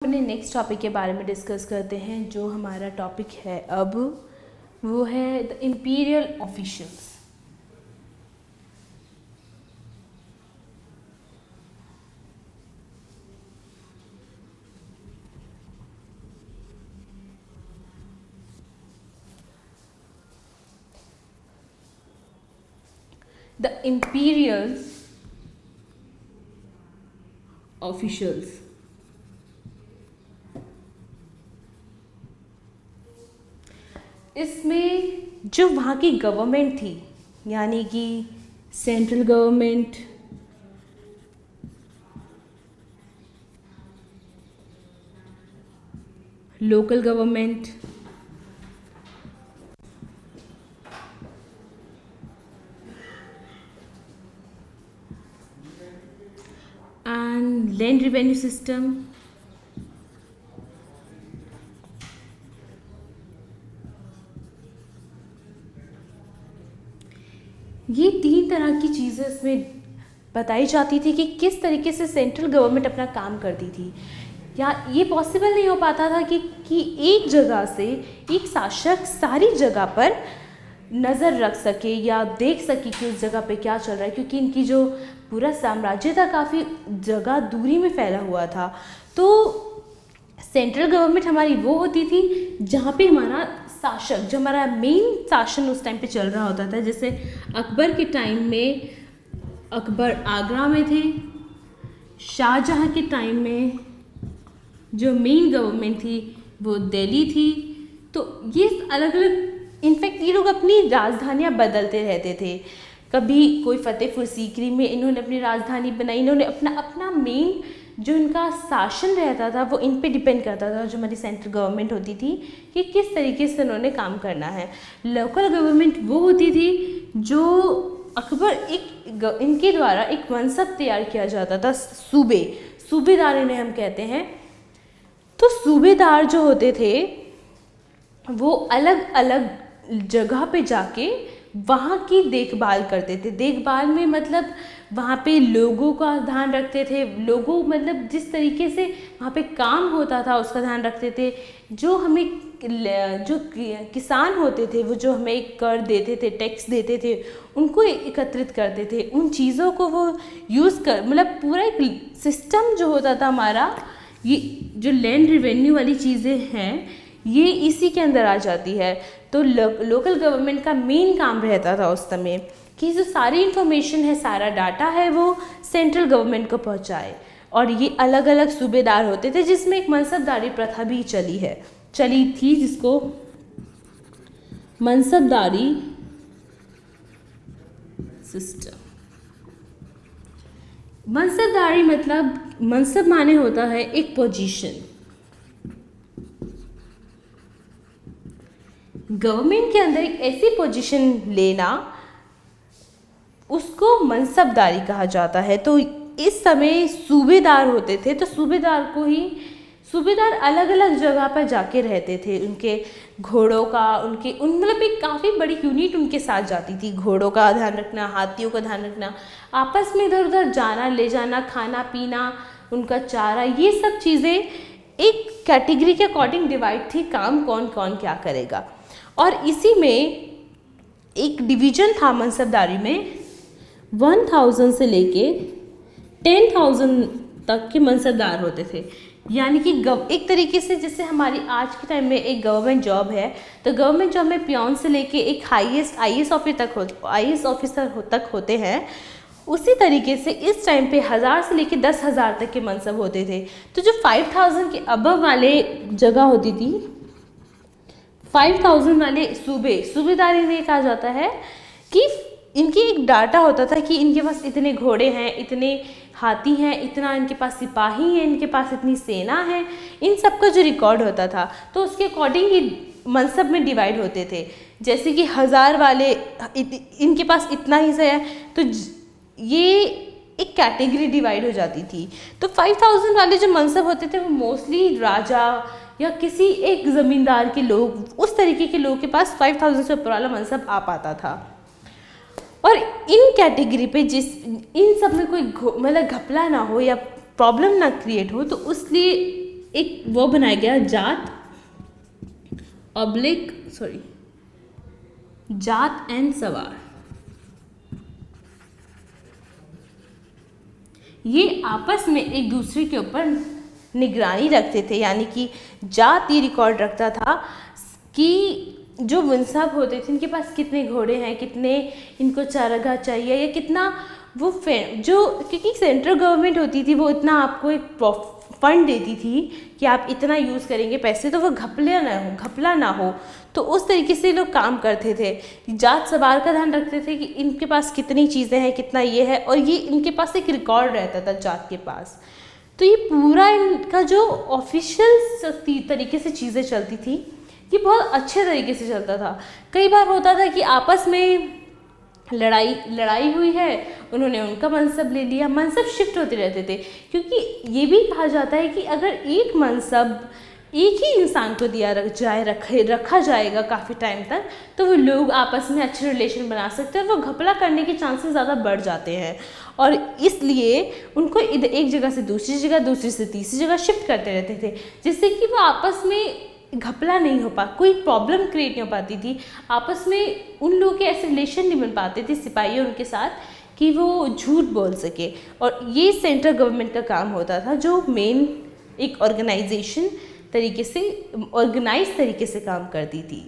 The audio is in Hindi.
अपने नेक्स्ट टॉपिक के बारे में डिस्कस करते हैं। जो हमारा टॉपिक है अब वो है the imperial officials. The imperial officials इसमें जो वहाँ की गवर्नमेंट थी, यानी कि central government, local government and land revenue system, ये तीन तरह की चीज़ें इसमें बताई जाती थी कि किस तरीके से सेंट्रल गवर्नमेंट अपना काम करती थी। या ये पॉसिबल नहीं हो पाता था कि एक जगह से एक शासक सारी जगह पर नज़र रख सके या देख सके कि उस जगह पे क्या चल रहा है, क्योंकि इनकी जो पूरा साम्राज्य था काफ़ी जगह दूरी में फैला हुआ था। तो सेंट्रल गवर्नमेंट हमारी वो होती थी जहाँ पे हमारा शासक, जो हमारा मेन शासन उस टाइम पे चल रहा होता था। जैसे अकबर के टाइम में अकबर आगरा में थे, शाहजहाँ के टाइम में जो मेन गवर्नमेंट थी वो दिल्ली थी। तो ये अलग अलग, इनफैक्ट ये लोग अपनी राजधानियाँ बदलते रहते थे। कभी कोई फतेहपुर सीकरी में इन्होंने अपनी राजधानी बनाई, इन्होंने अपना अपना मेन जो इनका शासन रहता था वो इन पे डिपेंड करता था, जो हमारी सेंट्रल गवर्नमेंट होती थी कि किस तरीके से उन्होंने काम करना है। लोकल गवर्नमेंट वो होती थी जो अकबर इनके द्वारा एक मनसब तैयार किया जाता था, सूबेदार इन्हें हम कहते हैं। तो सूबेदार जो होते थे वो अलग अलग जगह पे जाके वहाँ की देखभाल करते थे। देखभाल में मतलब वहाँ पे लोगों का ध्यान रखते थे, लोगों मतलब जिस तरीके से वहाँ पे काम होता था उसका ध्यान रखते थे। जो हमें जो किसान होते थे वो जो हमें कर देते थे, टैक्स देते थे, उनको एकत्रित करते थे। उन चीज़ों को वो यूज़ कर मतलब पूरा एक सिस्टम जो होता था हमारा, ये जो लैंड रेवेन्यू वाली चीज़ें हैं ये इसी के अंदर आ जाती है। तो लोकल गवर्नमेंट का मेन काम रहता था उस समय कि जो सारी इन्फॉर्मेशन है, सारा डाटा है वो सेंट्रल गवर्नमेंट को पहुंचाए। और ये अलग अलग सूबेदार होते थे जिसमें एक मनसबदारी प्रथा भी चली थी, जिसको मनसबदारी सिस्टम। मनसबदारी मतलब मनसब माने होता है एक पोजीशन। गवर्नमेंट के अंदर एक ऐसी पोजीशन लेना उसको मनसबदारी कहा जाता है। तो इस समय सूबेदार होते थे, तो सूबेदार अलग अलग जगह पर जाके रहते थे। उनके घोड़ों का मतलब एक काफ़ी बड़ी यूनिट उनके साथ जाती थी। घोड़ों का ध्यान रखना, हाथियों का ध्यान रखना, आपस में इधर उधर जाना ले जाना, खाना पीना, उनका चारा, ये सब चीज़ें एक कैटेगरी के अकॉर्डिंग डिवाइड थी, काम कौन कौन क्या करेगा। और इसी में एक डिवीजन था मनसबदारी में, 1000 से लेके 10,000 तक के मनसबदार होते थे। यानी कि एक तरीके से जैसे हमारी आज के टाइम में एक गवर्नमेंट जॉब है, तो गवर्नमेंट जॉब में पियोन से लेके एक हाईएस्ट आईएएस ऑफिसर तक होते हैं। उसी तरीके से इस टाइम पे 1000 से लेके 10,000 तक के मनसब होते थे। तो जो 5000 के अबव वाले जगह होती थी, 5000 वाले सूबेदारी में कहा जाता है कि इनकी एक डाटा होता था कि इनके पास इतने घोड़े हैं, इतने हाथी हैं, इतना इनके पास सिपाही हैं, इनके पास इतनी सेना है, इन सब का जो रिकॉर्ड होता था तो उसके अकॉर्डिंग ये मनसब में डिवाइड होते थे। जैसे कि 1000 वाले इनके पास इतना हिस्सा है, तो ये एक कैटेगरी डिवाइड हो जाती थी। तो 5000 वाले जो मनसब होते थे वो मोस्टली राजा या किसी एक ज़मींदार के लोग, उस तरीके के लोग के पास 5000 से ऊपर वाला मनसब आ पाता था। और इन कैटेगरी पे इन सब में कोई मतलब घपला ना हो या प्रॉब्लम ना क्रिएट हो, तो उसलिए एक वो बनाया गया जात एंड सवार। ये आपस में एक दूसरे के ऊपर निगरानी रखते थे, यानी कि जात ये रिकॉर्ड रखता था कि जो मुंसब होते थे इनके पास कितने घोड़े हैं, कितने इनको चारागाह चाहिए, या कितना वो जो, क्योंकि सेंट्रल गवर्नमेंट होती थी वो इतना आपको एक फंड देती थी कि आप इतना यूज़ करेंगे पैसे, तो वो घपला ना हो। तो उस तरीके से लोग काम करते थे, जात सवार का ध्यान रखते थे कि इनके पास कितनी चीज़ें हैं, कितना ये है, और ये इनके पास एक रिकॉर्ड रहता था जात के पास। तो ये पूरा इनका जो ऑफिशियल तरीके से चीज़ें चलती थी ये बहुत अच्छे तरीके से चलता था। कई बार होता था कि आपस में लड़ाई हुई है, उन्होंने उनका मनसब ले लिया, मनसब शिफ्ट होते रहते थे, क्योंकि ये भी कहा जाता है कि अगर एक मनसब एक ही इंसान को रखा जाएगा काफ़ी टाइम तक, तो वो लोग आपस में अच्छे रिलेशन बना सकते हैं और वो घपला करने के चांसेस ज़्यादा बढ़ जाते हैं, और इसलिए उनको एक जगह से दूसरी जगह, दूसरी से तीसरी जगह शिफ्ट करते रहते थे, जिससे कि वो आपस में घपला नहीं हो कोई प्रॉब्लम क्रिएट नहीं हो पाती थी, आपस में उन लोगों के ऐसे रिलेशन नहीं बन पाते थे सिपाही उनके साथ कि वो झूठ बोल सके। और ये सेंट्रल गवर्नमेंट का काम होता था, जो मेन एक ऑर्गेनाइज तरीके से काम करती थी।